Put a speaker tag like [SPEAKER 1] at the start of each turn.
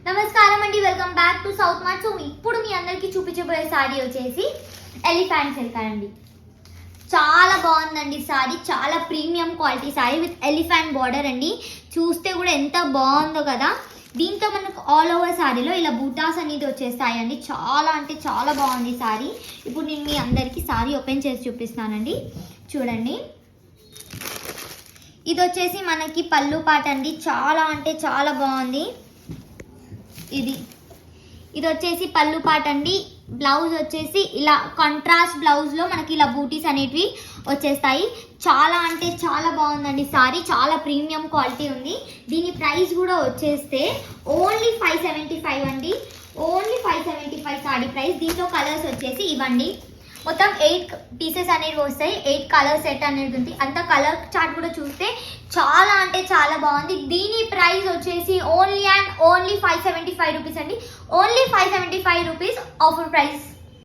[SPEAKER 1] నమస్కారం అండి, welcome back to south mart. So ఇప్పుడు మీ అందరికి చూపించబోయే సారీ వచ్చేసి ఎలిఫెంట్ సిల్క్ అండి. చాలా బాగుందండి సారీ, చాలా premium quality sorry with elephant border అండి. చూస్తే కూడా ఎంత బాగుందో కదా. దీంతో మనకు ఆల్ ఓవర్ సారీలో ఇలా బూటాస్ అనేది వచ్చేస్తాయండి. చాలా అంటే చాలా బాగుంది సారీ. ఇప్పుడు నేను మీ అందరికీ సారీ ఓపెన్ చేసి చూపిస్తానండి. చూడండి, ఇది వచ్చేసి మనకి పళ్ళు పాట అండి. చాలా అంటే చాలా బాగుంది. ఇది వచ్చేసి పళ్ళు పాట అండి. బ్లౌజ్ వచ్చేసి ఇలా కాంట్రాస్ట్ బ్లౌజ్లో మనకి ఇలా బూటీస్ అనేటివి వచ్చేస్తాయి. చాలా అంటే చాలా బాగుందండి సారీ, చాలా ప్రీమియం క్వాలిటీ ఉంది. దీని ప్రైస్ కూడా వచ్చేస్తే ఓన్లీ 575 అండి. Only 575 sorry price. దీంట్లో కలర్స్ వచ్చేసి ఇవ్వండి. మొత్తం 8 పీసెస్ అనేవి వస్తాయి. 8 కలర్ సెట్ అనేది ఉంది. అంత కలర్ చార్ట్ కూడా చూస్తే చాలా అంటే చాలా బాగుంది. దీని ప్రైస్ వచ్చేసి ఓన్లీ అండ్ ఓన్లీ 575 రూపీస్ అండి. Only 575 rupees offer price.